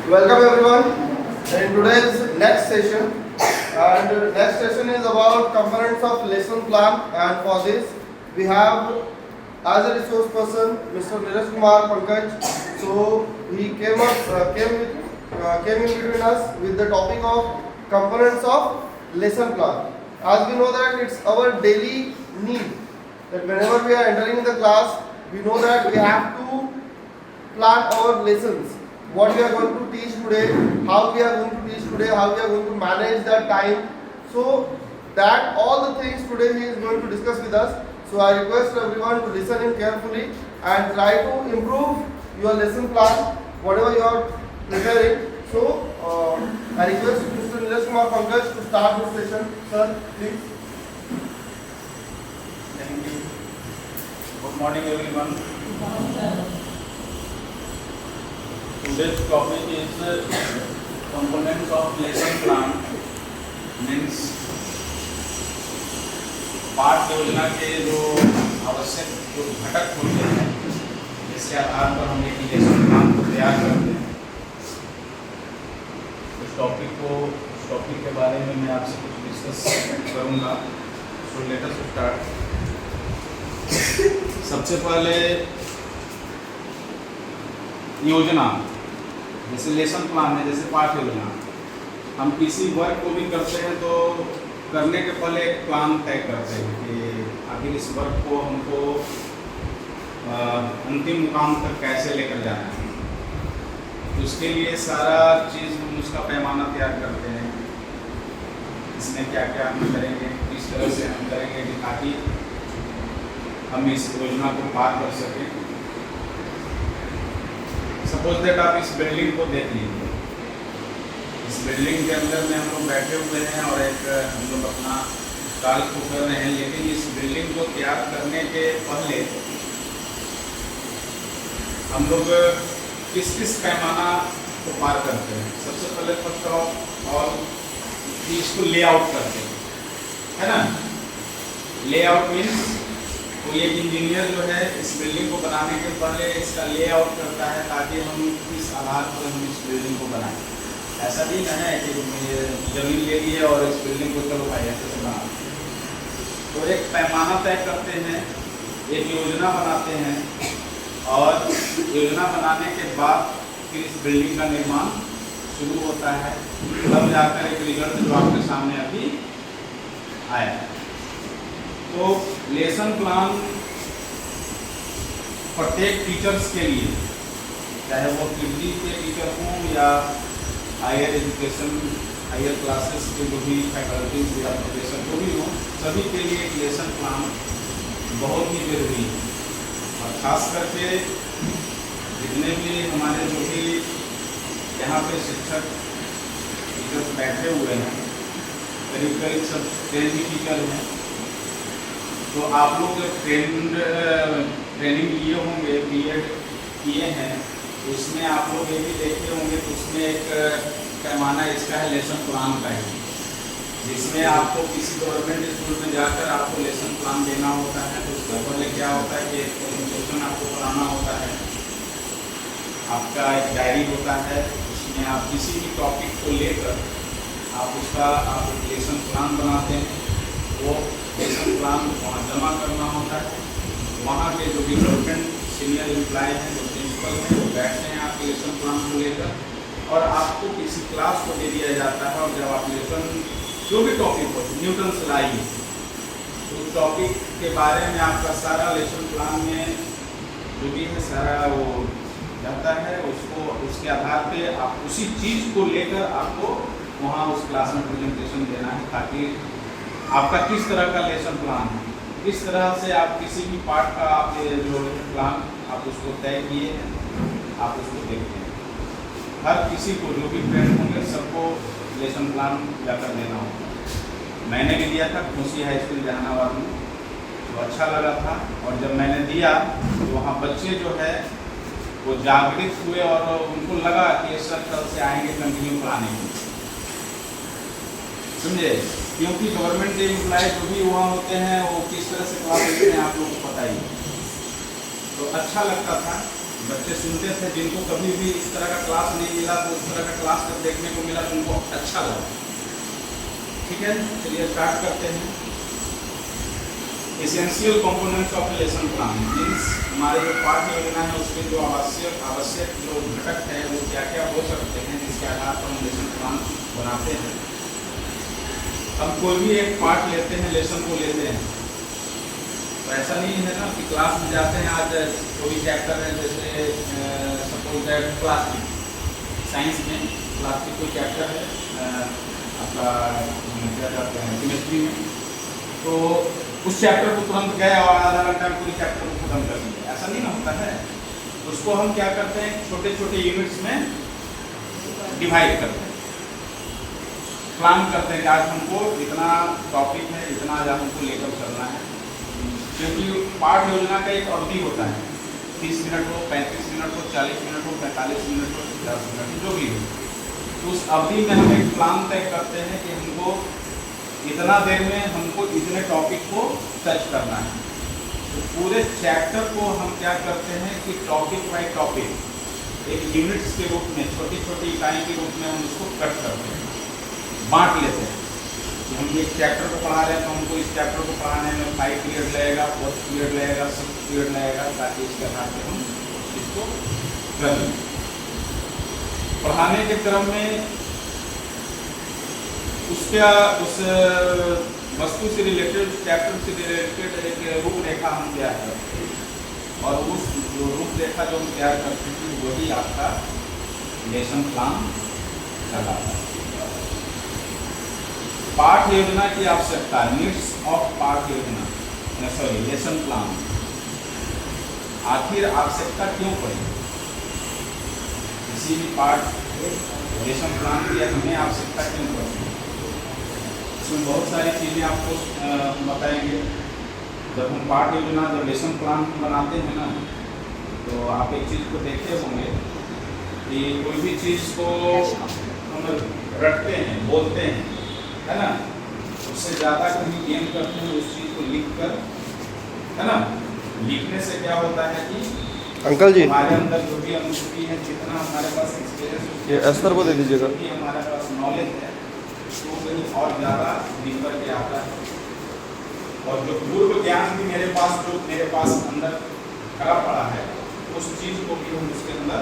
Welcome everyone in today's next session, and next session is about components of lesson plan. And for this we have as a resource person Mr. Neeraj Kumar Pankaj. So he came in between us with the topic of components of lesson plan. As we know that it's our daily need that whenever we are entering the class, we know that we have to plan our lessons, what we are going to teach today, how we are going to teach today, how we are going to manage that time. So that all the things today he is going to discuss with us. So I request everyone to listen in carefully and try to improve your lesson plan, whatever you are preparing. So I request Mr. Neeraj Kumar Pankaj to start this session. Sir, please. Thank you. Good morning, everyone. Today's topic is components of lesson plan. Means पाठ योजना के जो आवश्यक जो घटक होते हैं, जिसके आधार पर हम एक लेसन प्लान को तैयार करते हैं। इस टॉपिक के बारे में मैं आपसे कुछ डिस्कस करूँगा। So let us start. सबसे पहले योजना, जैसे लेसन प्लान है, जैसे पाठ योजना, हम किसी वर्क को भी करते हैं तो करने के पहले एक प्लान तय करते हैं कि आखिर इस वर्क को हमको अंतिम मुकाम तक कैसे लेकर जाना है। तो उसके लिए सारा चीज़ हम उसका पैमाना तैयार करते हैं, इसमें क्या क्या हम करेंगे, किस तरह से हम करेंगे कि ताकि हम इस योजना को पार कर सकें। सपोज दैट आप इस बिल्डिंग को देख लीजिए। इस बिल्डिंग के अंदर में हम लोग बैठे हुए हैं और एक हम लोग अपना कार्य को कर रहे हैं, लेकिन इस बिल्डिंग को तैयार करने के पहले हम लोग किस किस पैमाना को पार करते हैं। सबसे पहले फर्स्ट ऑफ ऑल इसको लेआउट करते हैं, है ना। लेआउट मीन्स कोई एक इंजीनियर जो है इस बिल्डिंग को बनाने के पहले इसका लेआउट करता है ताकि हम इस आधार पर हम इस बिल्डिंग को बनाएं। ऐसा भी नहीं है कि जमीन ले लिए और इस बिल्डिंग को चलो भाई ऐसे से बना। तो एक पैमाना तय करते हैं, एक योजना बनाते हैं, और योजना बनाने के बाद फिर इस बिल्डिंग का निर्माण शुरू होता है। तब जाकर एक रिजल्ट जो आपके सामने अभी आया है। तो लेसन प्लान प्रत्येक टीचर्स के लिए, चाहे वो पीजी के टीचर हों या हायर एजुकेशन, हायर क्लासेस के जो भी फैकल्टीज या प्रोफेसर जो भी हों, सभी के लिए एक लेसन प्लान बहुत ही जरूरी है। और ख़ास करके जितने भी हमारे जो भी यहाँ पे शिक्षक टीचर्स बैठे हुए हैं, करीब करीब सब ट्रेनिंग टीचर हैं। तो आप लोग जब ट्रेनिंग लिए होंगे, बीएड किए हैं, उसमें आप लोग ये भी देखे होंगे तो उसमें एक पैमाना इसका है लेसन प्लान का ही, जिसमें आपको किसी गवर्नमेंट स्कूल में जाकर आपको लेसन प्लान देना होता है। तो उसके पहले क्या होता है कि एक प्रेजेंटेशन आपको कराना होता है, आपका एक डायरी होता है, उसमें आप किसी भी टॉपिक को लेकर आप एक लेसन प्लान बनाते हैं। वो लेसन प्लान वहाँ जमा करना होता है। वहाँ के जो भी गवर्नमेंट सीनियर एम्प्लॉय हैं, जो प्रिंसिपल हैं, वो बैठते हैं आपके लेसन प्लान को लेकर, और आपको किसी क्लास को दे दिया जाता है। और जब आप लेसन जो भी टॉपिक हो, न्यूटन से लाइए, उस टॉपिक के बारे में आपका सारा लेसन प्लान में जो भी है सारा वो जाता है। उसके आधार पे आप उसी चीज़ को लेकर आपको वहाँ उस क्लास में प्रेजेंटेशन देना है, ताकि आपका किस तरह का लेसन प्लान है, किस तरह से आप किसी भी पार्ट का आप जो प्लान आप उसको तय किए हैं, आप उसको देखते हैं। हर किसी को जो भी फ्रेंड होंगे सबको लेसन प्लान जाकर देना होगा। मैंने भी दिया था खुशी हाई स्कूल जहानाबाद में, तो अच्छा लगा था। और जब मैंने दिया तो वहाँ बच्चे जो है वो जागृत हुए और उनको लगा कि इस कल से आएंगे कंटिन्यू पढ़ाने के, समझे। क्योंकि गवर्नमेंट एम्प्लॉय जो भी वहाँ होते हैं वो किस तरह से क्लास लेते हैं आप लोगों को पता ही है। तो अच्छा लगता था बच्चे सुनते थे, जिनको कभी भी इस तरह का क्लास नहीं मिला तो उस तरह का क्लास जब देखने को मिला तो उनको अच्छा लगा। ठीक है, चलिए स्टार्ट करते हैं। Essential components of lesson plan means हमारे जो पाठ्य योजना है उसके जो आवश्यक जो घटक है वो क्या क्या हो सकते हैं जिसके आधार पर हम लेसन प्लान बनाते हैं। हम कोई भी एक पार्ट लेते हैं, लेसन को लेते हैं, तो ऐसा नहीं है ना कि क्लास में जाते हैं, आज कोई चैप्टर है जैसे सपोज दैट प्लास्टिक, साइंस में प्लास्टिक कोई चैप्टर है आपका क्या कहते हैं केमिस्ट्री में, तो उस चैप्टर को तुरंत गए और आधा घंटा में पूरे चैप्टर को खत्म कर दिए, ऐसा नहीं ना होता है। उसको हम क्या करते हैं, छोटे छोटे यूनिट्स में डिवाइड करते हैं, प्लान करते हैं कि आज हमको इतना टॉपिक है, इतना आज हमको लेकर चलना है। क्योंकि पाठ योजना का एक अवधि होता है, 30 मिनट हो, 35 मिनट हो, 40 मिनट हो, 45 मिनट हो, 50 मिनट जो भी हो, तो उस अवधि में हम एक प्लान तय करते हैं कि हमको इतना देर में हमको इतने टॉपिक को टच करना है। तो पूरे चैप्टर को हम क्या करते हैं कि टॉपिक बाय टॉपिक एक यूनिट्स के रूप में, छोटी छोटी इकाई के रूप में हम उसको कट करते हैं, बांट लेते हैं कि हम एक चैप्टर को पढ़ा रहे हैं तो हमको इस चैप्टर को पढ़ाने में 5 पीरियड लगेगा, 4 पीरियड लगेगा, 6 पीरियड लगेगा, ताकि इसके आधार पर हम इसको कर लें। पढ़ाने के क्रम में उसका उस वस्तु से रिलेटेड, चैप्टर से रिलेटेड एक रूपरेखा हम तैयार करते हैं, और उस जो रूपरेखा जो हम तैयार करते हैं वही आपका लेसन प्लान कहलाता है। पाठ योजना की आवश्यकता, नीड्स ऑफ पाठ योजना, सॉरी लेसन प्लान, आखिर आवश्यकता क्यों पड़ी किसी भी पाठ लेसन प्लान की हमें आवश्यकता क्यों पड़ी। इसमें बहुत सारी चीज़ें आपको बताएंगे। जब हम पाठ योजना, जब लेसन प्लान बनाते हैं ना, तो आप एक चीज़ को देखते होंगे कि कोई भी चीज़ को हम रटते हैं, बोलते हैं, है ना, उससे ज़्यादा कहीं गेन करते हैं उस चीज़ को लिख कर, है ना। लिखने से क्या होता है कि अंकल जी हमारे अंदर जो भी अनुभूति है, जितना हमारे पास एक्सपीरियंस, ये अस्तर को दे दीजिएगा, हमारे पास नॉलेज है, तो कहीं और ज़्यादा निकल के आता है। और जो पूर्व ज्ञान भी मेरे पास अंदर खड़ा पड़ा है, उस चीज़ को भी हम उसके अंदर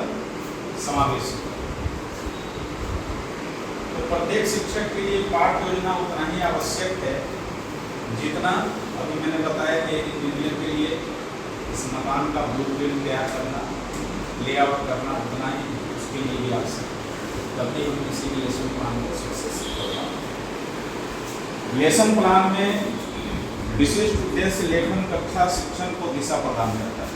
समावेश करें। तो प्रत्येक शिक्षक के लिए पाठ योजना उतना ही आवश्यक है जितना अभी मैंने बताया कि एक इंजीनियर के लिए इस मकान का ब्लूप्रिंट तैयार करना, लेआउट करना, उतना ही उसके लिए भी आवश्यक है, तभी हम किसी भी लेसन प्लान को सक्सेस करना। लेसन प्लान में विशिष्ट उद्देश्य लेखन कक्षा शिक्षण को दिशा प्रदान करता है।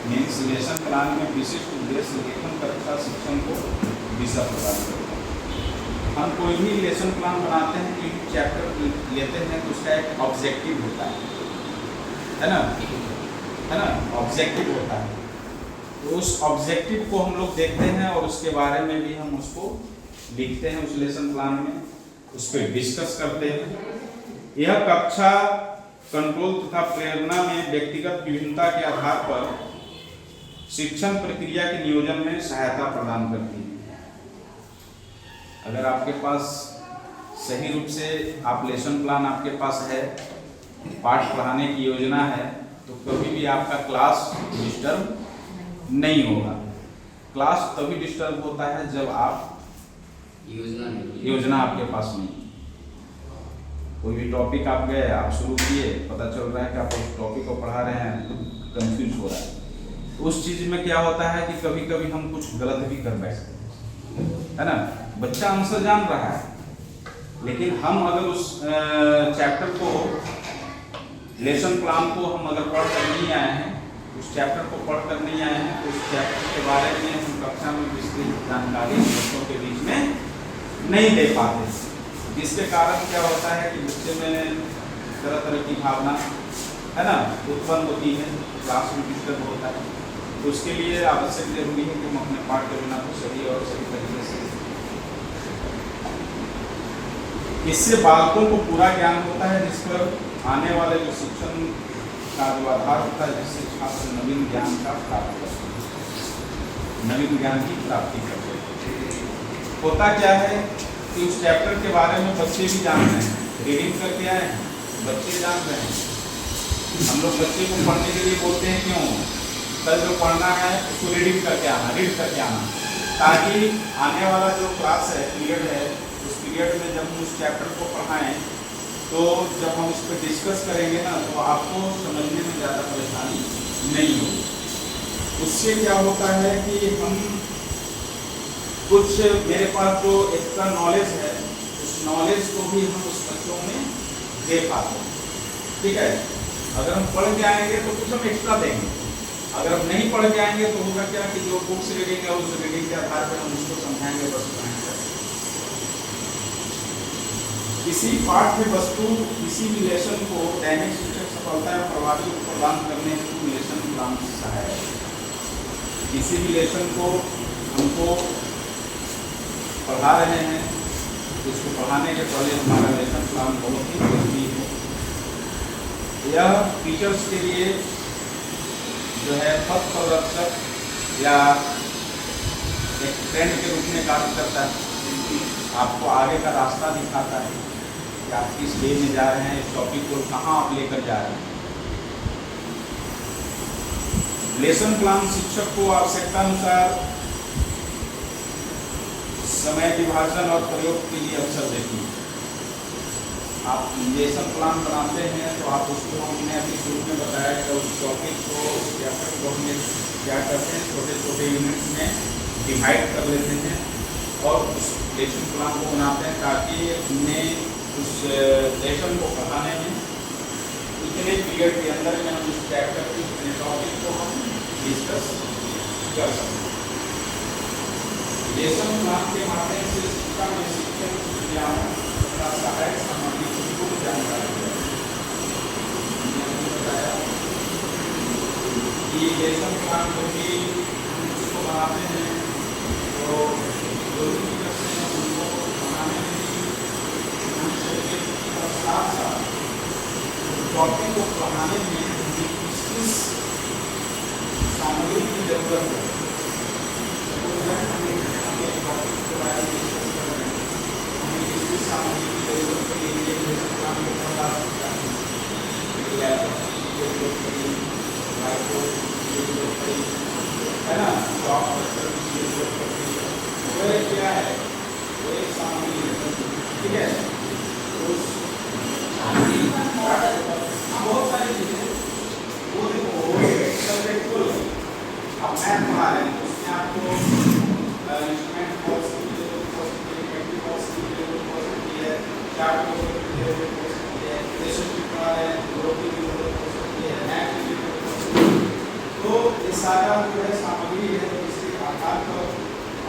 मीन्स लेसन प्लान में विशिष्ट उद्देश्य लेखन कक्षा शिक्षण को दिशा प्रदान करता है। हम कोई भी लेसन प्लान बनाते हैं, कोई चैप्टर लेते हैं तो उसका एक ऑब्जेक्टिव होता है ना, है ना, ऑब्जेक्टिव होता है। तो उस ऑब्जेक्टिव को हम लोग देखते हैं और उसके बारे में भी हम उसको लिखते हैं उस लेसन प्लान में, उस पर डिस्कस करते हैं। यह कक्षा कंट्रोल तथा प्रेरणा में व्यक्तिगत विभिन्नता के आधार पर शिक्षण प्रक्रिया के नियोजन में सहायता प्रदान करती है। अगर आपके पास सही रूप से आप लेसन प्लान आपके पास है, पाठ पढ़ाने की योजना है, तो कभी भी आपका क्लास डिस्टर्ब नहीं होगा। क्लास तभी डिस्टर्ब होता है जब आप योजना आपके पास नहीं। कोई भी टॉपिक आप गए, आप शुरू किए, पता चल रहा है कि आप उस टॉपिक को पढ़ा रहे हैं, कंफ्यूज हो रहा है, तो उस चीज़ में क्या होता है कि कभी कभी हम कुछ गलत भी कर बैठते हैं, है ना। बच्चा आंसर जान रहा है, लेकिन हम अगर उस चैप्टर को, लेसन प्लान को हम अगर पढ़ कर नहीं आए हैं, उस चैप्टर को पढ़ कर नहीं आए हैं, तो उस चैप्टर के बारे में हम कक्षा में विस्तृत जानकारी बच्चों के बीच में नहीं दे पाते, जिसके कारण क्या होता है कि बच्चे में तरह तरह की भावना, है ना, उत्पन्न होती है, क्लास में डिस्टर्ब होता है। तो उसके लिए आवश्यक जरूरी है कि हम अपने पाठ योजना को सही और सही तरीके से, इससे बालकों को पूरा ज्ञान होता है, जिस पर आने वाले जो शिक्षण का जो आधार होता है जिससे छात्र नवीन ज्ञान का प्राप्त करते हैं, नवीन ज्ञान की प्राप्ति करते हैं। होता क्या है कि उस चैप्टर के बारे में बच्चे भी जान रहे हैं, रीडिंग करके आए हैं, बच्चे जान रहे हैं। हम लोग बच्चे को पढ़ने के लिए बोलते हैं, क्यों? कल जो पढ़ना है उसको रीडिंग करके आना, रीड करके आना, ताकि आने वाला जो क्लास है, पीरियड है, उस पीरियड में जब हम उस चैप्टर को पढ़ाएं तो जब हम इस पर डिस्कस करेंगे ना तो आपको समझने में ज़्यादा परेशानी नहीं होगी। उससे क्या होता है कि हम कुछ मेरे पास जो एक्स्ट्रा नॉलेज है उस नॉलेज को भी हम उस बच्चों में दे पाते हैं। ठीक है, अगर हम पढ़ के आएंगे तो कुछ हम एक्स्ट्रा देंगे, अगर हम नहीं पढ़ के आएंगे तो होगा क्या कि जो बुक्स रीडिंग है उस रीडिंग के आधार पर हम उसको समझाएंगे, बस समझाएंगे। किसी पाठ्य वस्तु किसी भी लेसन को दैनिक शिक्षक सफलता या प्रभावी प्रदान करने हेतु लेसन प्लान सहायक है। किसी भी लेसन को हमको पढ़ा रहे हैं तो उसको पढ़ाने के पहले हमारा लेसन प्लान बहुत ही जरूरी है। यह टीचर्स के लिए जो है पथ प्रदर्शक या एक ट्रेंड के रूप में कार्य करता है, आपको आगे का रास्ता दिखाता है कि आप किस वे में जा रहे हैं, इस टॉपिक को कहाँ आप लेकर जा रहे हैं। लेसन प्लान शिक्षक को आवश्यकता अनुसार समय विभाजन और प्रयोग के लिए अवसर देती है। आप लेसन प्लान बनाते हैं तो आप उसको, हमने अभी शुरू में बताया कि उस टॉपिक को, उस चैप्टर को हमने क्या करते हैं, छोटे छोटे यूनिट्स में डिवाइड कर लेते हैं और उस लेसन प्लान को बनाते हैं ताकि उन्हें उस लेसन को पढ़ाने में इतने पीरियड के अंदर में हम उस चैप्टर के इतने टॉपिक को हम डिस्कस कर सकते हैं। लेसन प्लान के माध्यम से शिक्षा में शिक्षण ज्ञान तथा सहायक सामग्री की पूर्ण जानकारी बताया कि लेसन प्लान जो भी उसको बनाते हैं तो जो भी करते हैं उनको बनाने में साथ साथ टॉपिक को पढ़ाने में किस सामग्री की जरूरत है, टॉपिक के बारे में डिस्कस कर रहे हैं, हमें किस सामग्री की जरूरत पड़ेगी, प्लान को बता सकता है, है ना, सॉफ्टवेयर की जरूरत पड़ती है, वो क्या है, वो एक सामग्री है। ठीक है, बहुत सारी चीजें वो देखो सब्जेक्टुअल आप मैथ पढ़ा रहे हैं उसमें आपको इंस्ट्रूमेंट कॉस्ट की जरूरत हो सकती है, इफेक्टिव कॉस्ट की जरूरत हो सकती है, चार्ट कॉस्ट की जरूरत हो सकती है, रेशो की पढ़ा रहे हैं ग्रुप की जरूरत हो सकती है, मैथ की जरूरत हो सकती है। तो ये सारा जो है सामग्री है जिसके आधार पर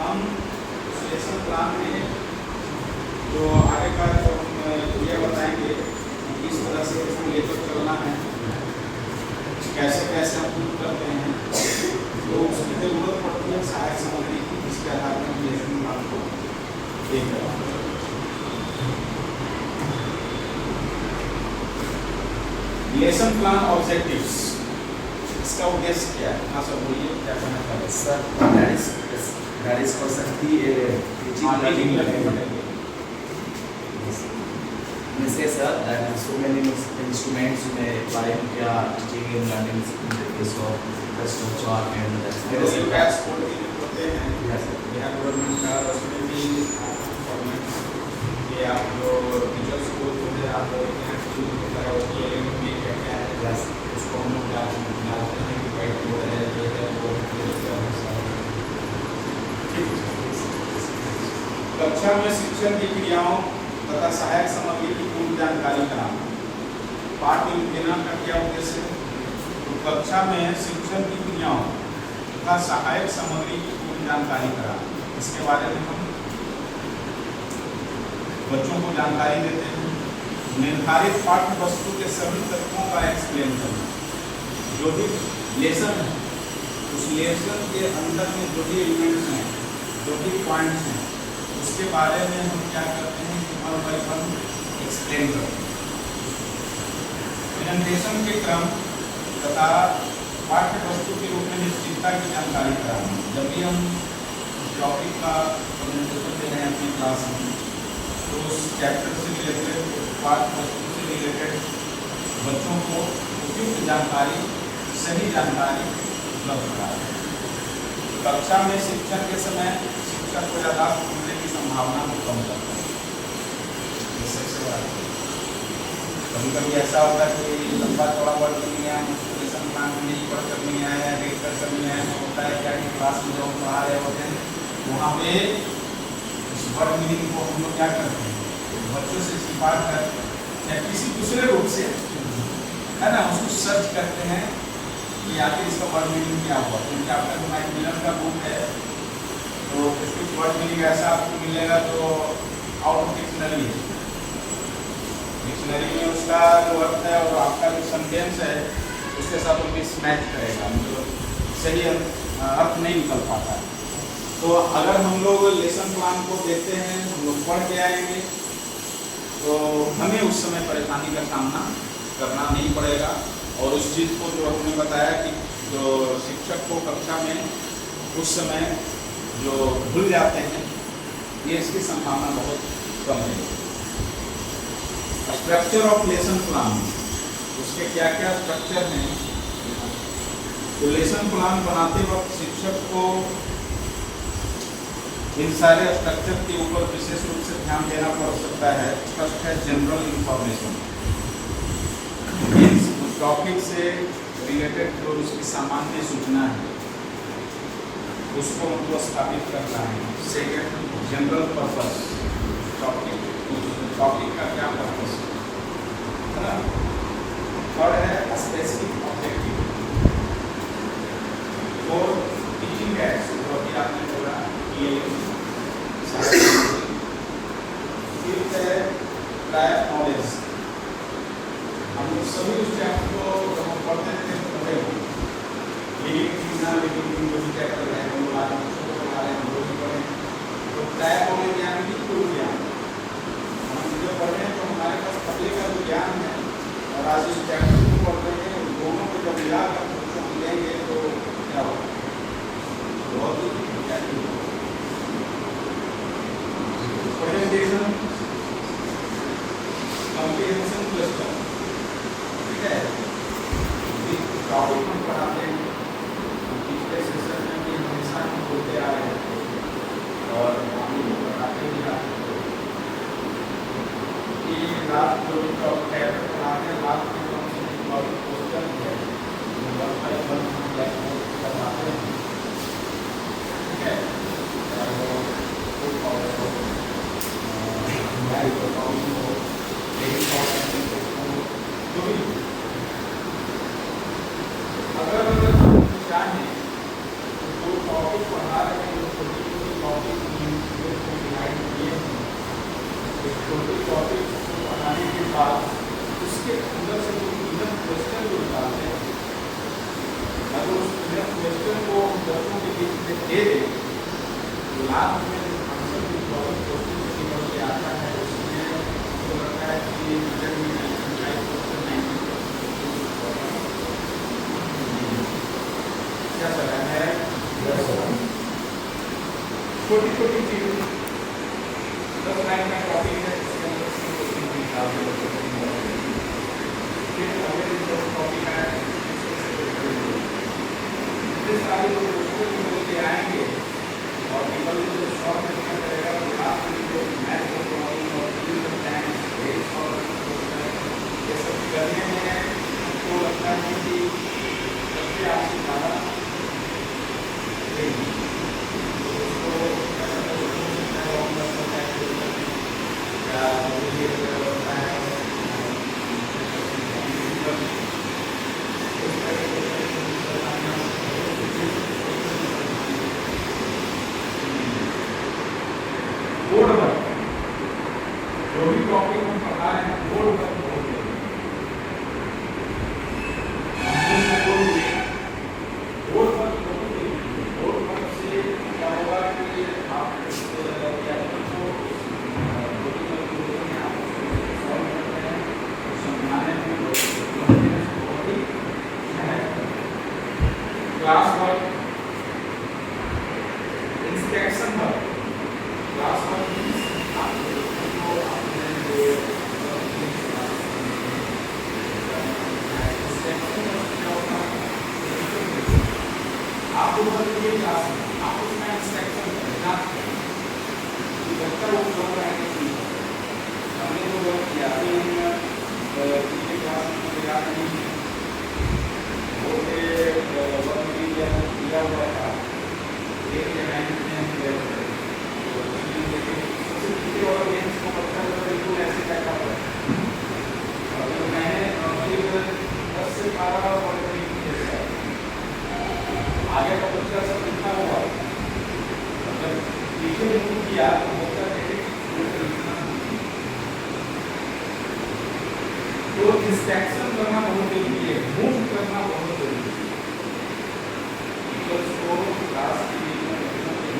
हम उस लेसन प्लान में जो आगे का जो ये बताएंगे किस तरह से इसको लेकर चलना है, कैसे कैसे हम पूर्ण करते हैं, तो उसकी जरूरत पड़ती है सहायक सामग्री की, जिसके आधार पर हम लेसन प्लान को देख रहे हैं। लेसन प्लान ऑब्जेक्टिव्स, इसका उद्देश्य क्या है? हाँ सर बोलिए, क्या कहना चाहते हैं? Sir, that is for teaching learning. Say sir, that so many instruments you may apply क्या teaching and learning in the case of the chalk and जो ये बैच कोड के लिए होते हैं, yes sir, यह गवर्नमेंट का उसमें भी फॉर्मेट ये आप जो टीचर्स को जो है आप एक्चुअली होता है उसके लिए में क्या क्या है, yes उसको हम लोग डालते हैं कि वाइट बोर्ड है, ये है वो कक्षा में शिक्षण की क्रियाओं तथा सहायक सामग्री की पूर्ण जानकारी कराना। पाठ्य उत्कीर्णन का क्या उद्देश्य है? तो कक्षा में शिक्षण की क्रियाओं तथा सहायक सामग्री की पूर्ण जानकारी कराना, इसके बारे में हम बच्चों को जानकारी देते हैं। निर्धारित पाठ्य वस्तु के सभी तत्वों का एक्सप्लेन करना, जो भी लेसन है उस लेसन के अंदर में जो भी एलिमेंट्स हैं, जो भी पॉइंट्स हैं, उसके बारे में हम क्या करते हैं कि वन बाय वन एक्सप्लेन करते हैं। प्रेजेंटेशन के क्रम तथा पाठ्य वस्तु के रूप में निश्चितता की जानकारी कराना। जब भी हम टॉपिक का प्रेजेंटेशन दे रहे हैं अपनी क्लास में, तो उस चैप्टर से रिलेटेड, पाठ्य वस्तु से रिलेटेड बच्चों को उपयुक्त जानकारी, सही जानकारी उपलब्ध कराएं। कक्षा में शिक्षण के समय शिक्षक को यादाश्त भूलने की संभावना को कम करता है। ये सबसे बड़ा है। कभी कभी ऐसा होता है कि लंबा चौड़ा वर्ड नहीं है, लेसन प्लान में नहीं पढ़ कर नहीं आया है, रेड कर कर नहीं आया है, होता है क्या कि क्लास में जब हम पढ़ा रहे होते हैं वहाँ पे उस वर्ड मीनिंग को हम लोग क्या करते हैं, बच्चों से छिपा कर या किसी दूसरे रूप से, है ना, उसको सर्च करते हैं कि आखिर इसका वर्ड मीनिंग क्या हुआ। क्योंकि आपका जो माइक मिलर का बुक है तो कुछ वर्ड मीनिंग ऐसा आपको मिलेगा तो आउट ऑफ डिक्शनरी है, डिक्शनरी में उसका जो अर्थ है और आपका जो सेंटेंस है उसके साथ वो मिसमैच करेगा, मतलब सही अर्थ नहीं निकल पाता है। तो अगर हम लोग लेसन प्लान को देखते हैं, हम लोग पढ़ के आएंगे तो हमें उस समय परेशानी का सामना करना नहीं पड़ेगा। और उस चीज़ को जो हमने बताया कि जो शिक्षक को कक्षा में उस समय जो भूल जाते हैं, ये इसकी संभावना बहुत कम है। स्ट्रक्चर ऑफ लेसन प्लान, उसके क्या क्या स्ट्रक्चर हैं। तो लेसन प्लान बनाते वक्त शिक्षक को इन सारे स्ट्रक्चर के ऊपर विशेष रूप से ध्यान देना पड़ सकता है। फर्स्ट है जनरल इंफॉर्मेशन, मीन्स टॉपिक से रिलेटेड जो उसकी सामान्य सूचना है उसको उनको स्थापित करना है। सेकेंड जनरल पर्पस, टॉपिक का क्या पर्पस है ना। थर्ड है specific objective. Fourth teaching ads, जो अभी आपने बोला ये। फिफ्थ है प्रायर नॉलेज। हम लोग सभी उस चैप्टर को जब हम पढ़ते थे पढ़े हो, लिविंग थिंग ना लिविंग थिंग जो भी चैप्टर है हम लोग आज बच्चों को पढ़ा रहे हैं, वो भी पढ़े। तो प्रायर नॉलेज ज्ञान की कुल ज्ञान हम जो पढ़ रहे हैं, तो हमारे पास पहले का जो ज्ञान है और आज इस चैप्टर को पढ़ रहे हैं, उन दोनों को जब मिलाकर बच्चों को लेंगे तो क्या होगा, बहुत ही प्रेजेंटेशन कॉम्प्रिहेंशन क्लस्टर, ठीक है। टॉपिक हम पढ़ाते हैं, पिछले सेशन में भी हमेशा हम बोलते आ रहे हैं और हम लोग बताते भी आते हैं कि रात जो टॉपिक पढ़ाते हैं, रात के कम से कम टॉपिक क्वेश्चन है जो 1 by 1 हम बताते हैं, ठीक है। अगर हम चाहें तो टॉपिक पढ़ा रहे हैं, छोटी छोटी टॉपिक डिवाइड किए हैं, छोटी टॉपिक पढ़ाने के बाद उसके अंदर से जो इनर क्वेश्चन जो निकालते हैं, अगर उस इनर क्वेश्चन को बच्चों के बीच में दे दें तो लास्ट में आंसर जो टॉपिक क्वेश्चन से निकल के आता है उसमें तो लगता है कि क्या कर रहा है, छोटी छोटी चीज़ 10 लाइन का टॉपिक है, इसके अंदर से क्वेश्चन निकालते हैं। फिर अगले जो टॉपिक है इससे सारे जो क्वेश्चन निकल के आएंगे और निकल के जो शॉर्ट में क्या करेगा, तो लास्ट में जो मैथ का प्रॉब्लम और फिजिकल साइंस, वेरी सॉल्व ये सब करने में हमको लगता है कि सबसे आपसे ज़्यादा बोर्ड पर जो भी टॉपिक हम पढ़ा रहे हैं बोर्ड पर बोलते हैं, बोर्ड पर से क्या होगा कि आप चैप्टर को समझाने में बहुत ही पिछले क्लास में मुझे याद नहीं वो वर्क मटीरियल दिया हुआ था एक जगह में तो सबसे और गेम्स को पता है बिल्कुल ऐसे बैठा हुआ है और जो मैंने करीब 10 से 12 वर्क मटीरियल जैसा आगे का बच्चा सब लिखा हुआ जब पीछे मूव किया तो बच्चा तो डिस्ट्रैक्शन करना बहुत जरूरी है, मूव करना बहुत जरूरी है। टीचर्स को क्लास के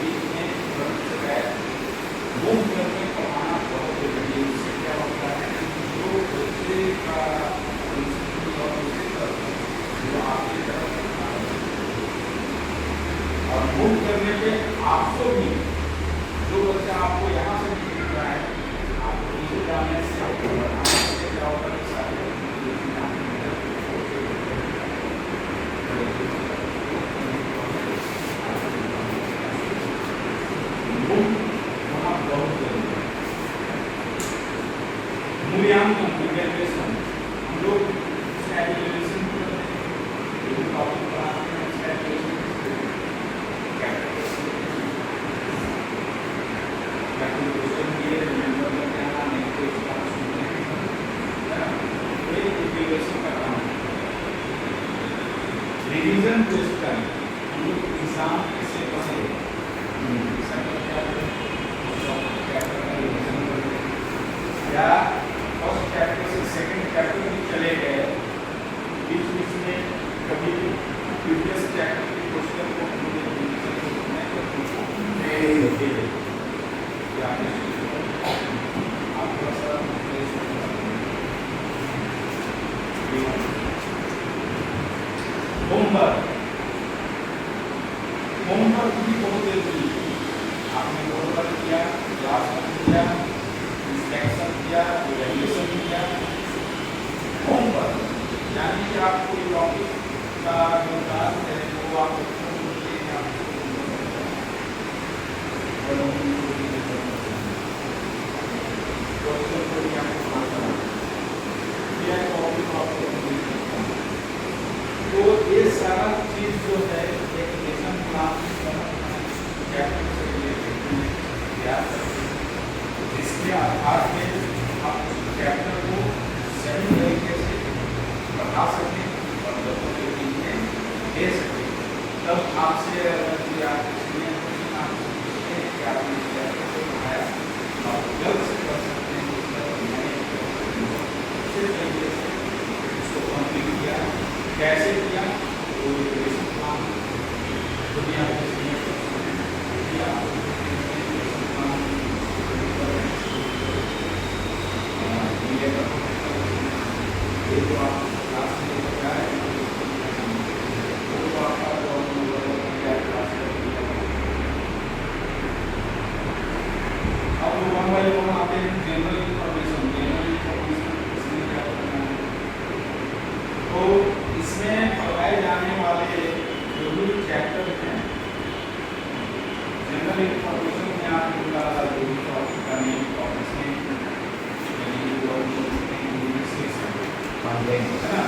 बीच में फ्रंट से बैक मूव करके पढ़ाना बहुत जरूरी है। उससे क्या होता है जो बच्चे का और जो आपकी तरफ और मूव करने पे आपको भी जो बच्चा आपको यहाँ से दिख रहा है आपको नीचे जाने से आपको बढ़ाने से क्या होता है मूल्यांकन इवैल्यूएशन हम लोग इवैल्यूएशन करते हैं जो टॉपिक पढ़ाते हैं इवैल्यूएशन क्वेश्चन दिए रिमेंबर करके आना नहीं तो इसका सुनते हैं तो ये इवैल्यूएशन का काम है। रिवीजन टेस्ट करें हम लोग एग्जाम कैसे पढ़े या फर्स्ट चैप्टर से सेकंड चैप्टर में चले गए बीच बीच में कभी प्रीवियस चैप्टर के क्वेश्चन को होमवर्क भी बहुत जरूरी है। आपने होमवर्क किया, क्लास में किया, इंस्ट्रक्शन किया, इवैल्यूएशन किया, होमवर्क यानी कि आप कोई टॉपिक का जो टास्क है वो आप बच्चों को देंगे तो ये सारा चीज जो है एक लेसन प्लान चैप्टर से रिलेटेड इसके आधार पे आप चैप्टर को सही तरीके से पढ़ा सकें और बच्चों के बीच में दे सकें तब आपसे अगर कोई आपने चैप्टर को पढ़ाया आप जल्द से कर सकते हैं अच्छे तरीके से उसको कंप्लीट किया कैसे किया तो लेसन प्लान दुनिया में तो इसमें पढ़ाए जाने वाले जो भी चैप्टर हैं जनरल इंफॉर्मेशन में आप इनका जो भी टॉपिक का नेम टॉपिक है ना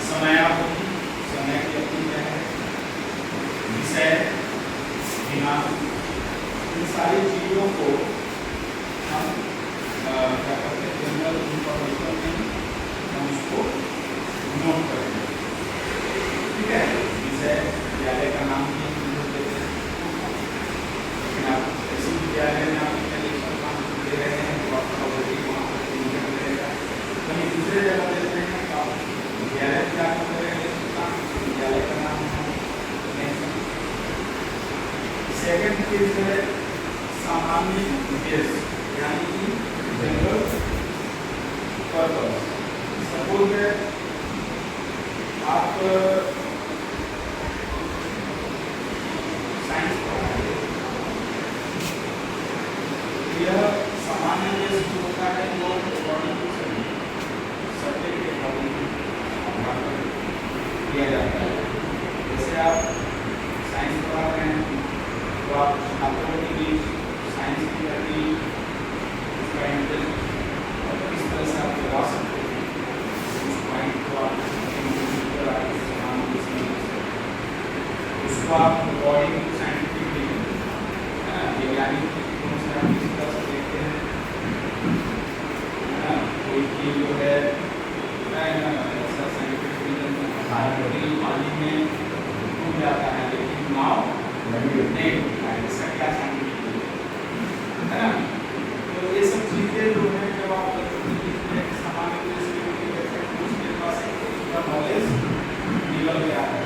समयावधि समय की अवधि क्या है विषय दिनांक इन सारी चीज़ों को हम क्या करते हैं जनरल इंफॉर्मेशन में हम उसको नोट करेंगे ठीक है विषय विद्यालय का नाम भी देते हैं लेकिन आप ऐसे विद्यालय में आप काम दे रहे हैं तो आपका ऑलरेडी वहाँ पर मिलेगा कहीं दूसरे जगह देते हैं तो आप विद्यालय क्या करेंगे विद्यालय का नाम सेकेंड चीज है सामान्य उद्देश्य यानी कि जनरल पर्पस सपोज है आप साइंस पढ़ा रहे हैं यह सामान्य उद्देश्य जो होता है वो अकॉर्डिंग टू सब्जेक्ट के अकॉर्डिंग किया जाता है जैसे आप साइंस पढ़ा रहे हैं तो आप छात्रों के बीच साइंस की प्रति उसका इंटरेस्ट और किस तरह से आप दिखाएं, इसका क्या साइंटिफिक है ना। तो ये सब चीजें जो है जब आप सामान्य उसके पास एक नॉलेज निकल गया है,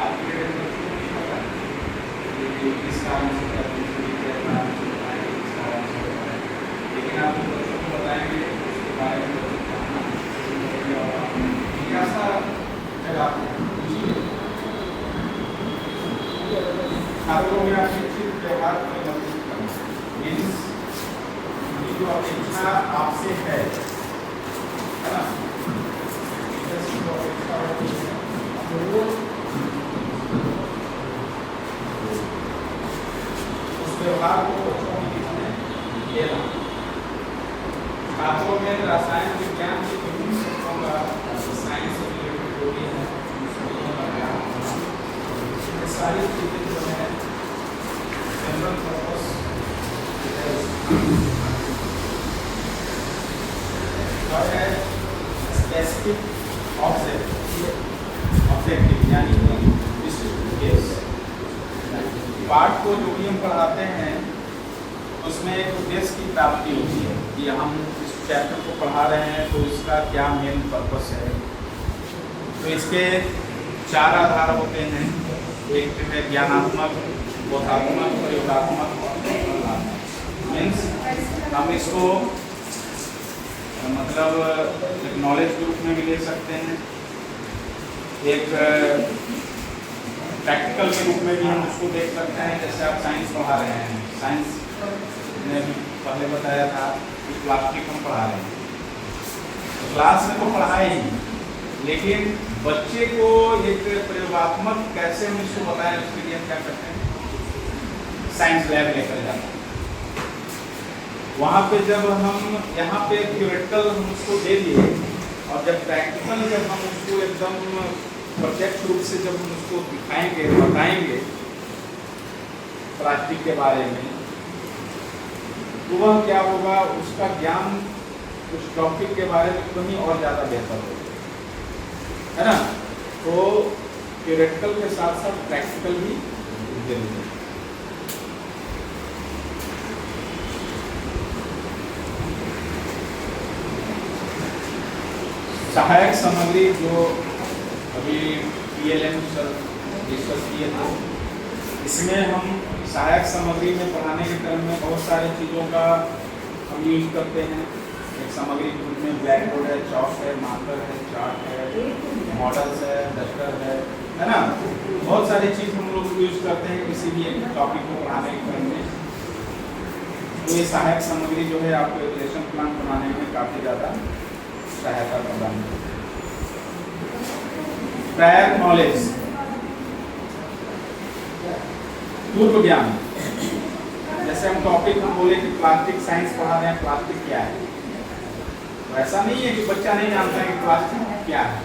आपके नहीं पता कि किस कारण से लेकिन आप बच्चों को बताएंगे उसके बारे में जिज्ञासा जगाते हैं। छात्रों में अपेक्षित व्यवहार को मजबूत करना मीन्स जो अपेक्षा आपसे है ना, जो अपेक्षा होती है वो उस व्यवहार को बच्चों के बीच में लेना। छात्रों में रसायन विज्ञान की विभिन्न क्षेत्रों का साइंस से रिलेटेड जो भी है ये सारी चीजें जो है जनरल पर्पस और है स्पेसिफिक ऑब्जेक्टिव यानी विशिष्ट केस। पाठ को जो भी हम पढ़ाते हैं उसमें एक उद्देश्य की प्राप्ति होती है कि हम इस चैप्टर को पढ़ा रहे हैं तो इसका क्या मेन पर्पस है। तो इसके 4 आधार होते हैं, एक है ज्ञानात्मक, बोधात्मक, प्रयोगात्मक और कल्पनात्मक। मीन्स हम इसको मतलब एक नॉलेज के रूप में भी ले सकते हैं, एक प्रैक्टिकल के रूप में भी हम उसको देख सकते हैं। जैसे आप साइंस पढ़ा रहे हैं, साइंस ने भी पहले बताया था कि प्लास्टिक हम पढ़ा रहे हैं, तो क्लास में तो पढ़ाए ही, लेकिन बच्चे को एक प्रयोगात्मक कैसे हम इसको बताएं उसके लिए हम क्या करते हैं, साइंस लैब लेकर जाते हैं। वहाँ पे जब हम यहाँ पे थ्योरेटिकल हम उसको दे दिए और जब प्रैक्टिकल जब हम उसको एकदम प्रत्यक्ष रूप से जब हम उसको दिखाएंगे, बताएंगे प्लास्टिक के बारे में, तो वह क्या होगा, उसका ज्ञान उस टॉपिक के बारे में कहीं और ज़्यादा बेहतर होगा, है ना। तो थ्योरेटिकल के साथ साथ प्रैक्टिकल भी जरूरी है। सहायक सामग्री जो अभी PLM सर डिस्कस किए थे, इसमें हम सहायक सामग्री में पढ़ाने के क्रम में बहुत सारी चीज़ों का हम यूज करते हैं। एक सामग्री के रूप में ब्लैक बोर्ड है, चॉक है, मार्कर है, चार्ट है, मॉडल्स है, डस्टर है ना। बहुत सारी चीज़ हम लोग यूज करते हैं किसी भी एक टॉपिक को पढ़ाने के क्रम में। तो ये सहायक सामग्री जो है आपको एक लेसन प्लान बनाने में काफ़ी ज़्यादा सहायता प्रदान करती है। प्रायर नॉलेज, पूर्व ज्ञान। जैसे हम टॉपिक हम बोले कि प्लास्टिक साइंस पढ़ा रहे हैं, प्लास्टिक क्या है, तो ऐसा नहीं है कि बच्चा नहीं जानता है कि प्लास्टिक क्या है।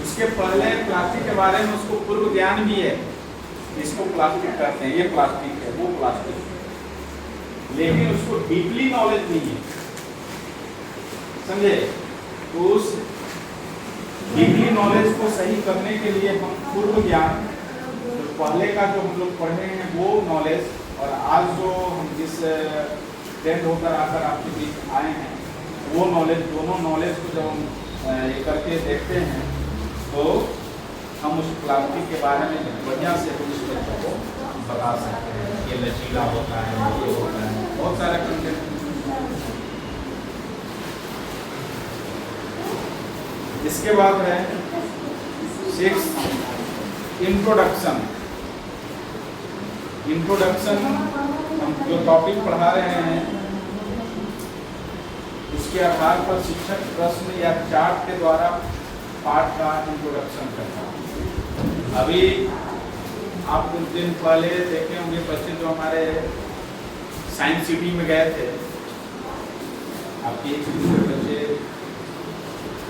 उसके पहले प्लास्टिक के बारे में उसको पूर्व ज्ञान भी है, इसको प्लास्टिक कहते हैं, ये प्लास्टिक है, वो प्लास्टिक है, लेकिन उसको डीपली नॉलेज नहीं है, समझे। तो उस डीपली नॉलेज को सही करने के लिए हम पूर्व ज्ञान, तो पहले का जो हम लोग पढ़े हैं वो नॉलेज, और आज जो हम जिस ट्रेंड होकर आकर आपके बीच आए हैं वो नॉलेज, दोनों नॉलेज को जब हम ये करके देखते हैं तो हम उस प्लास्टिक के बारे में बढ़िया से उस बच्चों को बता सकते हैं। ये लचीला होता है, ये होता है, बहुत सारे कंटेंट। इसके बाद है 6 इंट्रोडक्शन। इंट्रोडक्शन हम जो टॉपिक पढ़ा रहे हैं उसके आधार पर शिक्षक प्रश्न या चार्ट के द्वारा पाठ का इंट्रोडक्शन करता है। अभी आप कुछ दिन पहले देखे होंगे बच्चे जो हमारे साइंस सिटी में गए थे, आपके बच्चे,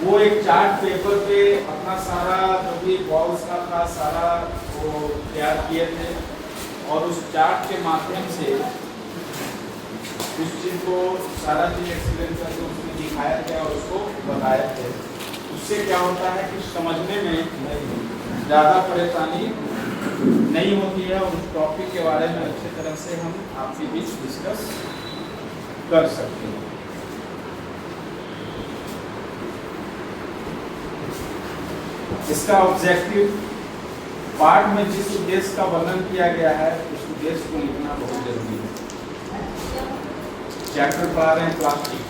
वो एक चार्ट पेपर पे अपना सारा जो भी बॉल्स का था सारा वो तैयार किए थे, और उस चार्ट के माध्यम से उस चीज़ को सारा चीज़ एक्सप्लेन करके उसमें दिखाया गया और उसको बताए थे। उससे क्या होता है कि समझने में ज़्यादा परेशानी नहीं होती है और उस टॉपिक के बारे में अच्छी तरह से हम आपके बीच डिस्कस कर सकते हैं। इसका ऑब्जेक्टिव पाठ में जिस उद्देश्य का वर्णन किया गया है उस उद्देश्य को लिखना बहुत जरूरी है। चैप्टर पढ़ा रहे हैं प्लास्टिक,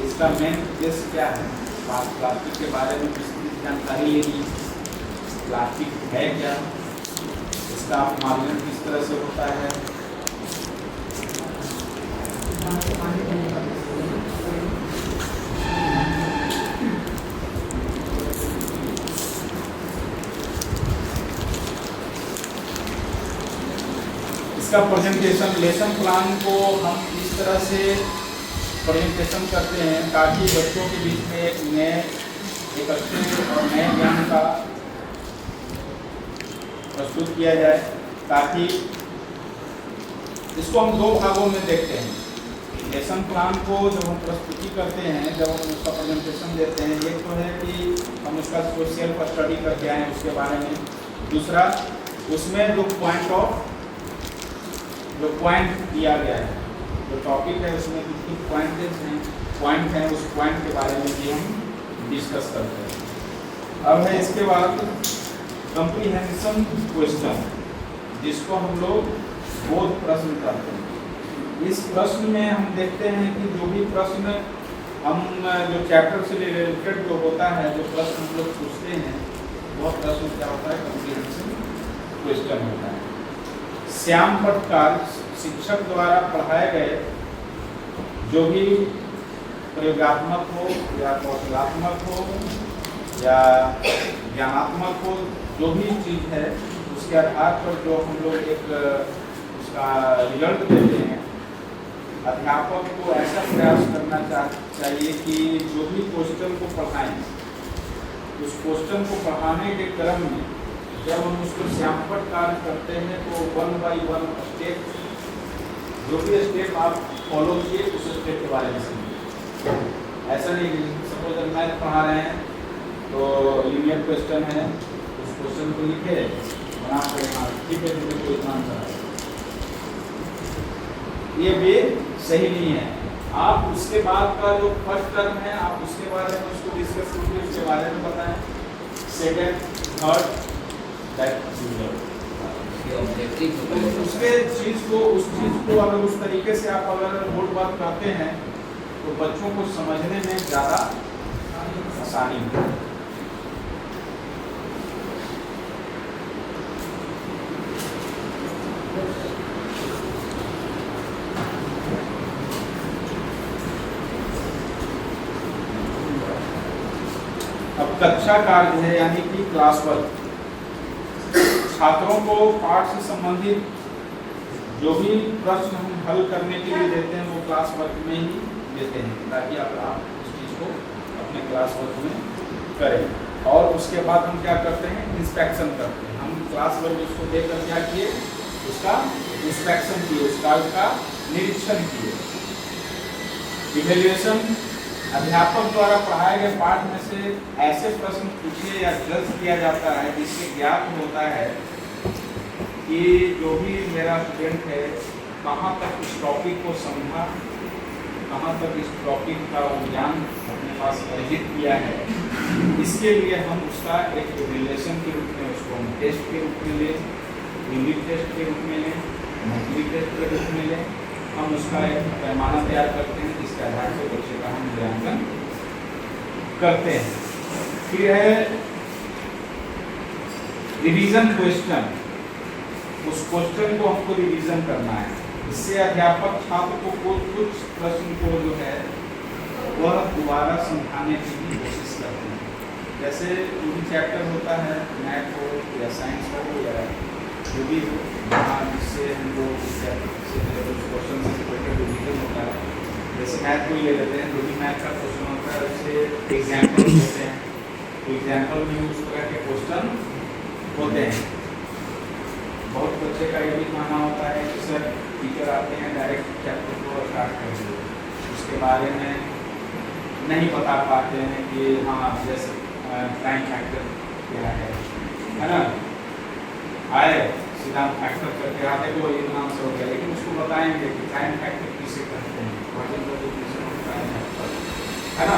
इसका मेन उद्देश्य क्या है? प्लास्टिक के बारे में विस्तृत जानकारी लेनी, प्लास्टिक है क्या, इसका अपमार्जन किस तरह से होता है, इसका प्रेजेंटेशन, लेसन प्लान को हम इस तरह से प्रेजेंटेशन करते हैं ताकि बच्चों के बीच में एक अच्छे और नए ज्ञान का प्रस्तुत किया जाए, ताकि इसको हम दो भागों में देखते हैं। लेसन प्लान को जब हम प्रस्तुति करते हैं, जब हम उसका प्रेजेंटेशन देते हैं, एक तो है कि हम उसका सेल्फ स्टडी करके आए उसके बारे में, दूसरा उसमें जो पॉइंट दिया गया है, जो टॉपिक है उसमें कुछ पॉइंट हैं, उस पॉइंट के बारे में भी हम डिस्कस करते हैं। अब है इसके बाद कम्प्रीहेंशन क्वेश्चन, जिसको हम लोग बोध प्रश्न करते हैं। इस प्रश्न में हम देखते हैं कि जो भी प्रश्न हम जो चैप्टर से रिलेटेड जो होता है, जो प्रश्न हम लोग पूछते हैं, वह प्रश्न क्या होता है? कम्प्रीहेंशन क्वेश्चन होता है। श्याम पटकार शिक्षक द्वारा पढ़ाए गए जो भी प्रयोगात्मक हो या कौशलात्मक हो या ज्ञानात्मक हो, जो भी चीज़ है उसके आधार पर जो हम लोग एक उसका रिजल्ट देते हैं, अध्यापक को ऐसा प्रयास करना चाहिए कि जो भी क्वेश्चन को पढ़ाएं, उस क्वेश्चन को पढ़ाने के क्रम में जब हम उसको श्यामपट कार्य करते हैं तो 1 बाई 1 स्टेप, जो भी स्टेप आप फॉलो किए उस स्टेप के बारे में समझिए। ऐसा नहीं कि सपोज अगर मैथ पढ़ा रहे हैं तो लीनियर क्वेश्चन है, उस क्वेश्चन को लिखे बना कर ठीक है तो कोई आंसर है, ये वे सही नहीं है। आप उसके बाद का जो फर्स्ट टर्म है आप उसके बारे में उसको डिस्कस करके उसके बारे में बताएं, सेकेंड थर्ड उसके चीज को उस चीज को अगर उस तरीके से आप अगर बोर्ड वर्क करते हैं तो बच्चों को समझने में ज़्यादा आसानी होगी। अब कक्षा कार्य है यानी कि क्लास वर्क, छात्रों को पाठ से संबंधित जो भी प्रश्न हम हल करने के लिए देते हैं वो क्लास वर्क में ही देते हैं, ताकि आप उस चीज़ को अपने क्लास वर्क में करें। और उसके बाद हम क्या करते हैं? इंस्पेक्शन करते हैं। हम क्लास वर्क उसको देकर क्या किए? उसका इंस्पेक्शन किए, उसका निरीक्षण किए। इवेल्युएशन, अध्यापक द्वारा पढ़ाए गए पाठ में से ऐसे प्रश्न पूछे या जज किया जाता है जिससे ज्ञात होता है कि जो भी मेरा स्टूडेंट है कहाँ तक इस टॉपिक को समझा, कहाँ तक इस टॉपिक का ज्ञान अपने पास अर्जित किया है। इसके लिए हम उसका एक इवेल्युएशन के रूप में उसको हम टेस्ट के रूप में लें, यूनिट टेस्ट के रूप में लें, मंथली टेस्ट के रूप में लें। हम उसका एक पैमाना तैयार करते हैं जिसके आधार पर बच्चे का हम मूल्यांकन करते हैं। फिर है रिवीजन क्वेश्चन, उस क्वेश्चन को हमको रिवीजन करना है। इससे अध्यापक छात्र को कुछ प्रश्न को जो है वह दोबारा समझाने की भी कोशिश करते हैं। जैसे जो भी चैप्टर होता है, मैथ हो या साइंस हो या जो भी हो, जिससे हम लोग क्वेश्चन से रिलेटेड रिवीजन होता है। जैसे मैथ को ले लेते हैं, जो भी मैथ का क्वेश्चन होता है उससे एग्जाम्पल होते हैं, तो एग्जाम्पल में उस तरह के क्वेश्चन होते हैं। बहुत बच्चे का ये भी मानना होता है कि सर टीचर आते हैं डायरेक्ट चैप्टर को स्टार्ट कर देते, उसके बारे में नहीं बता पाते हैं कि हाँ जैसे प्राइम फैक्टर क्या है ना। आए सीधा फैक्टर करके आते तो ये नाम से हो गया, लेकिन उसको बताएंगे कि टाइम फैक्टर किसे कहते हैं, है ना,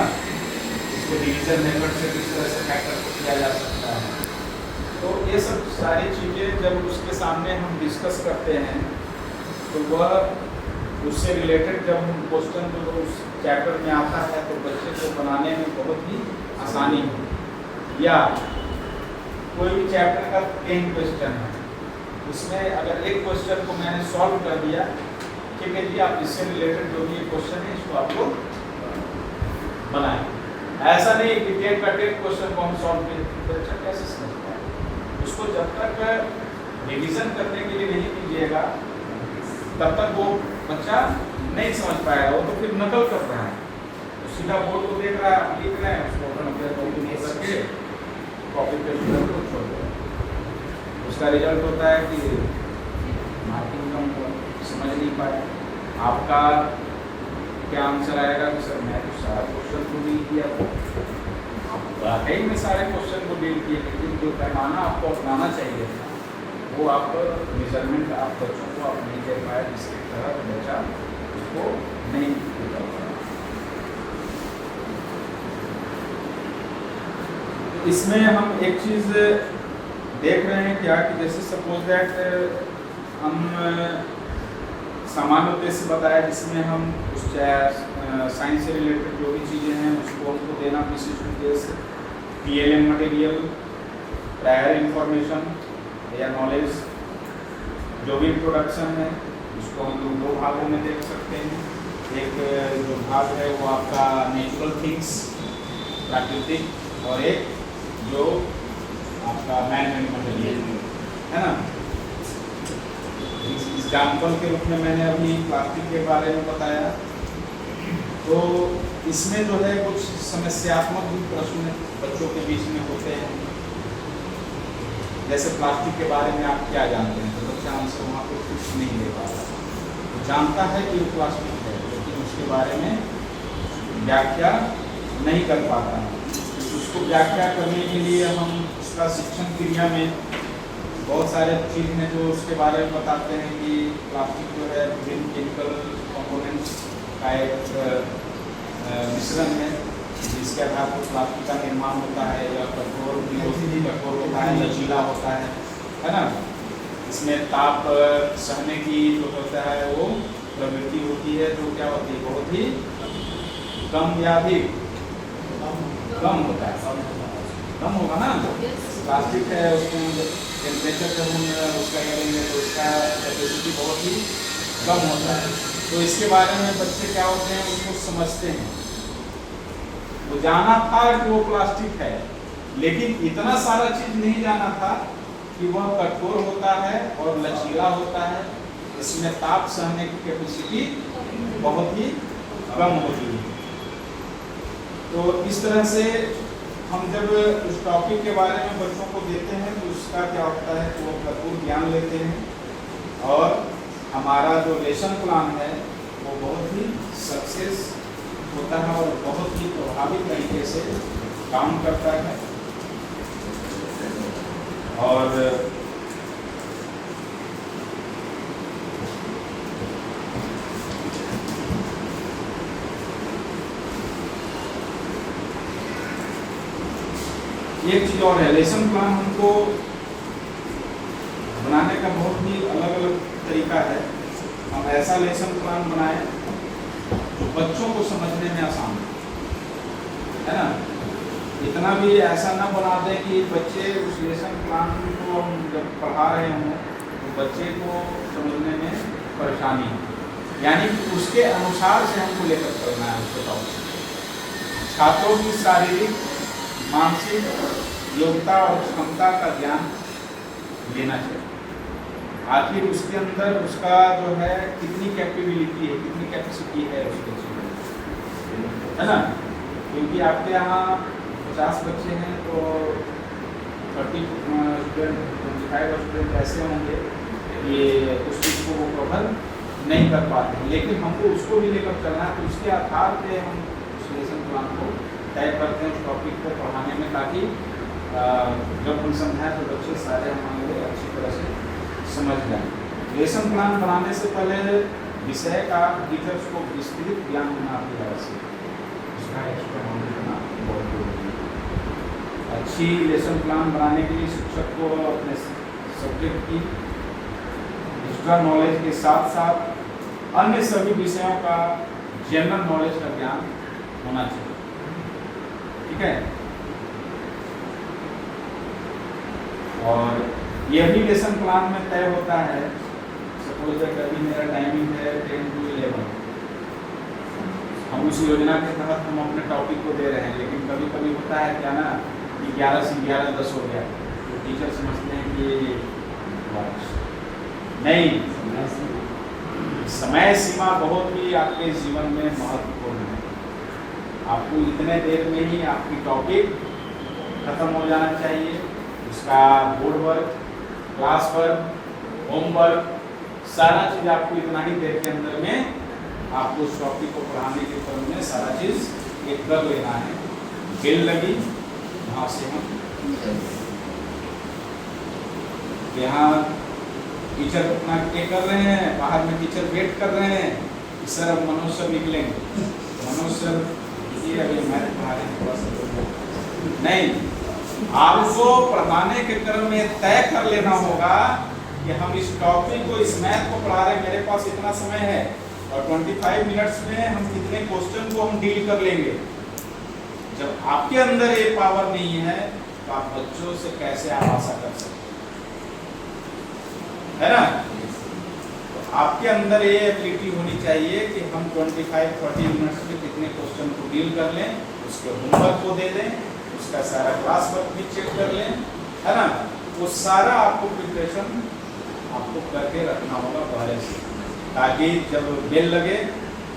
इसको डिवीजन मेथड से किस तरह से फैक्टर को किया जा सकता है। तो ये सब सारी चीज़ें जब उसके सामने हम डिस्कस करते हैं तो वह उससे रिलेटेड जब हम क्वेश्चन जो उस चैप्टर में आता है तो बच्चे को बनाने में बहुत ही आसानी हो। या कोई भी चैप्टर का 10 क्वेश्चन है, उसमें अगर एक क्वेश्चन को मैंने सॉल्व कर दिया, ठीक है जी, आप इससे रिलेटेड जो भी क्वेश्चन है इसको आपको बनाएं। ऐसा नहीं कि 10 का 10 क्वेश्चन को हम सॉल्व करें तो बच्चा कैसे समझ पाए। उसको जब तक रिवीजन करने के लिए नहीं कीजिएगा तब तक वो बच्चा नहीं समझ पाएगा, वो तो फिर नकल कर रहा है, तो सीधा बोर्ड को देख रहा है, आप लिख रहे हैं, उसको करके कॉपी पेस्ट करके छोड़ दो। उसका रिजल्ट होता है कि मार्किंग कम हुआ, समझ नहीं पाया। आपका क्या आंसर आएगा कि सर मैं तो सारा क्वेश्चन को डील किया था, आप वाकई में सारे क्वेश्चन को डील किए, लेकिन जो पैमाना आपको अपनाना चाहिए था वो आप मेजरमेंट आप बच्चों को आप नहीं दे पाए, जिसके तहत बच्चा उसको नहीं कर पाया। इसमें हम एक चीज़ देख रहे हैं क्या कि जैसे सपोज दैट हम सामान्य उद्देश्य बताया जिसमें हम उस साइंस से रिलेटेड जो भी चीज़ें हैं उसको हमको देना, विशिष्ट उद्देश्य, PLM मटेरियल, प्रायर इंफॉर्मेशन या नॉलेज, जो भी इंट्रोडक्शन है उसको हम लोग 2 भागों में देख सकते हैं। एक जो भाग है वो आपका नेचुरल थिंग्स, प्राकृतिक, और एक जो आपका मैन मेड मटेरियल है ना। एग्जाम्पल के रूप में मैंने अभी प्लास्टिक के बारे में बताया, तो इसमें जो है कुछ समस्यात्मक भी प्रश्न बच्चों के बीच में होते हैं। जैसे प्लास्टिक के बारे में आप क्या जानते हैं, तो बच्चा आंसर वहाँ पर कुछ नहीं दे पा रहा, तो जानता है कि वो प्लास्टिक है लेकिन उसके बारे में व्याख्या नहीं कर पाता है। उसको व्याख्या करने के लिए हम उसका शिक्षण क्रिया में बहुत सारे चीज़ हैं जो उसके बारे में बताते हैं कि प्लास्टिक जो है विभिन्न केमिकल कंपोनेंट्स का एक मिश्रण है जिसके आधार पर प्लास्टिक का निर्माण होता है, या कठोर होता है, लचीला होता है ना। इसमें ताप सहने की जो होता है वो प्रवृत्ति होती है, जो क्या होती है बहुत ही कम या अधिक कम होता है, कम होगा ना। प्लास्टिक है उसमें टेम्परेचर जब हम उसका करेंगे तो उसका कैपेसिटी बहुत ही कम होता है। तो इसके बारे में बच्चे क्या होते हैं उसको समझते हैं। वो जाना था कि वो प्लास्टिक है, लेकिन इतना सारा चीज नहीं जाना था कि वह कठोर होता है और लचीला होता है, इसमें ताप सहने की कैपेसिटी बहुत ही कम होती है। तो इस तरह से हम जब उस टॉपिक के बारे में बच्चों को देते हैं तो उसका क्या होता है कि वो भरपूर ज्ञान लेते हैं और हमारा जो लेसन प्लान है वो बहुत ही सक्सेस होता है और बहुत ही प्रभावी तरीके से काम करता है। और एक चीज़ और है, लेसन प्लान हमको बनाने का बहुत ही अलग अलग तरीका है। हम ऐसा लेसन प्लान बनाएं जो बच्चों को समझने में आसान है ना। इतना भी ऐसा ना बना दें कि बच्चे उस लेसन प्लान को हम जब पढ़ा रहे हों तो बच्चे को समझने में परेशानी हो, यानी कि उसके अनुसार से हमको लेकर चलना है उसके टॉपिक। छात्रों की शारीरिक मानसिक योग्यता और क्षमता का ज्ञान लेना चाहिए। आखिर उसके अंदर उसका जो है कितनी कैपेबिलिटी है, कितनी कैपेसिटी है उसके जीवन, है ना। क्योंकि आपके यहाँ 50 बच्चे हैं तो 30 स्टूडेंट 25 स्टूडेंट ऐसे होंगे ये उस चीज़ को वो कवर नहीं कर पाते हैं, लेकिन हमको उसको भी लेकर चलना है। तो उसके आधार पे हम उस लेसन प्लान को तय करते हैं उस टॉपिक को पढ़ाने में, ताकि जब हम समझाएं तो बच्चे सारे हमारे अच्छी तरह से समझ जाए। लेसन प्लान बनाने से पहले विषय का टीचर्स को विस्तृत ज्ञान होना भी आवश्यक है, उसका एक्स्ट्रा नॉलेज होना बहुत जरूरी है। अच्छी लेसन प्लान बनाने के लिए शिक्षक को अपने सब्जेक्ट की एक्स्ट्रा नॉलेज के साथ साथ अन्य सभी विषयों का जनरल नॉलेज का ज्ञान होना चाहिए, ठीक है। और यह भी लेसन प्लान में तय होता है। सपोज दैट अभी मेरा टाइमिंग है 10 to 11, हम उस योजना के तहत हम अपने टॉपिक को दे रहे हैं, लेकिन कभी कभी होता है क्या ना कि 11 से 11:10 हो गया, तो टीचर समझते हैं कि नहीं, समय सीमा बहुत ही आपके जीवन में महत्वपूर्ण है। आपको इतने देर में ही आपकी टॉपिक खत्म हो जाना चाहिए, उसका board work, class work, homework, सारा चीज आपको इतना ही देर के अंदर में आपको उस टॉपिक को पढ़ाने के क्रम में सारा चीज एक कर लेना है। बेल लगी, वहाँ से हम यहाँ टीचर अपना क्या कर रहे हैं, बाहर में टीचर वेट कर रहे हैं कि सर अब मनोज सर निकलेंगे, मनोज सर ये अभी मैथ पढ़ा रहे हैं, थोड़ा सा नहीं, आपको पढ़ाने के क्रम में तय कर लेना होगा कि हम इस टॉपिक को, इस मैथ को पढ़ा रहे हैं, मेरे पास इतना समय है और 25 मिनट्स में हम कितने क्वेश्चन को हम डील कर लेंगे। जब आपके अंदर ये पावर नहीं है तो आप बच्चों से कैसे आप आशा कर सकते है ना। तो आपके अंदर ये एबिलिटी होनी चाहिए कि हम 25-30 मिनट्स में कितने क्वेश्चन को डील कर लें, उसके होमवर्क को दे दें, उसका सारा क्लास वर्क भी चेक कर लें, है ना। वो सारा आपको प्रिपरेशन आपको करके रखना होगा पहले से, ताकि जब बेल लगे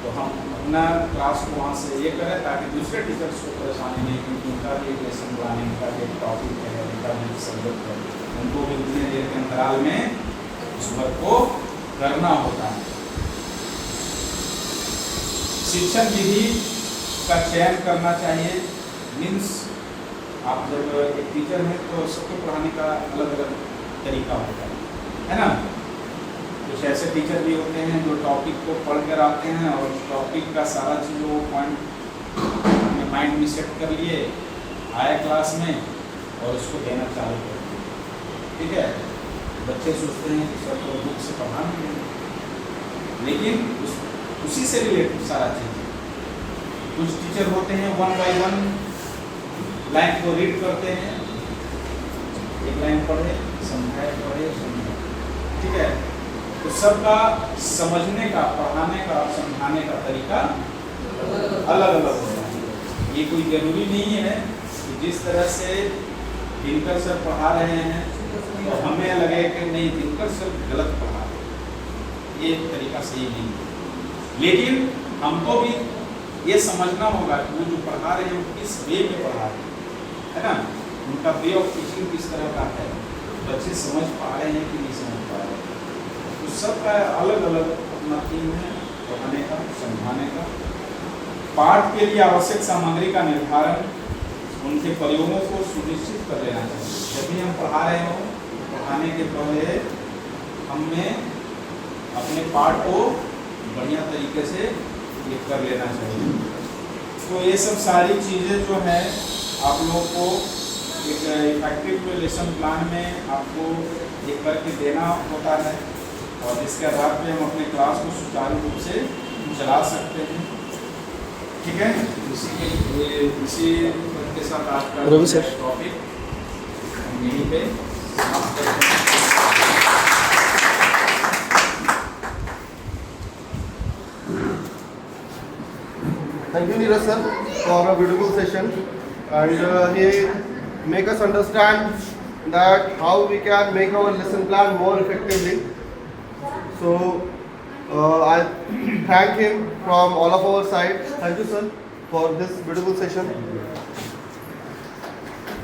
तो हम अपना क्लास को वहाँ से ये करें, ताकि दूसरे टीचर्स को परेशानी नहीं, क्योंकि उनका भी एक लेसन प्लानिंग का एक टॉपिक है, उनका भी सब्जेक्ट है, उनको भी उतने देर के अंतराल में उस वर्क को करना होता है। शिक्षण विधि का चयन करना चाहिए। मीन्स आप जब एक टीचर हैं तो सबको पढ़ाने का अलग अलग तरीका होता है ना। कुछ ऐसे टीचर भी होते हैं जो टॉपिक को पढ़ कर आते हैं और टॉपिक का सारा चीज़ वो पॉइंट अपने माइंड में सेट कर लिए, आए क्लास में और उसको देना चालू कर दिया, ठीक है। बच्चे सोचते हैं कि सर तो बुक से पढ़ा नहीं है, लेकिन उसी से रिलेटेड सारा चीज़। कुछ टीचर होते हैं 1 by 1 लाइन को रीड करते हैं, एक लाइन पढ़े समझाए, पढ़े समझाए, ठीक है। तो सबका समझने का, पढ़ाने का, समझाने का तरीका अलग अलग होता है। ये कोई जरूरी नहीं है कि जिस तरह से दिनकर सर पढ़ा रहे हैं तो हमें लगे कि नहीं दिनकर सर गलत पढ़ा रहे, ये तरीका सही नहीं है। लेकिन हमको भी ये समझना होगा कि वो जो पढ़ा रहे हैं वो किस वे में पढ़ा रहे हैं, है ना। उनका वे ऑफ टीचिंग किस तरह का है, बच्चे समझ पा रहे हैं कि नहीं समझ पा रहे हैं। तो सबका अलग अलग अपना थीम है पढ़ाने का, समझाने का। पाठ के लिए आवश्यक सामग्री का निर्धारण, उनके प्रयोगों को सुनिश्चित कर लेना चाहिए। जब भी हम पढ़ा रहे हों, पढ़ाने के पहले हमें अपने पाठ को बढ़िया तरीके से ये कर लेना चाहिए। तो ये सब सारी चीज़ें जो है आप लोगों को एक इफेक्टिव लेसन प्लान में आपको ये करके देना होता है, और जिसके आधार पे हम अपने क्लास को सुचारू रूप से चला सकते हैं, ठीक है। इसी के साथ आज का टॉपिक हम यहीं पे समाप्त करते हैं। Thank you, Neeraj sir, for a beautiful session, and he make us understand that how we can make our lesson plan more effectively. So I thank him from all of our side. Thank you, sir, for this beautiful session.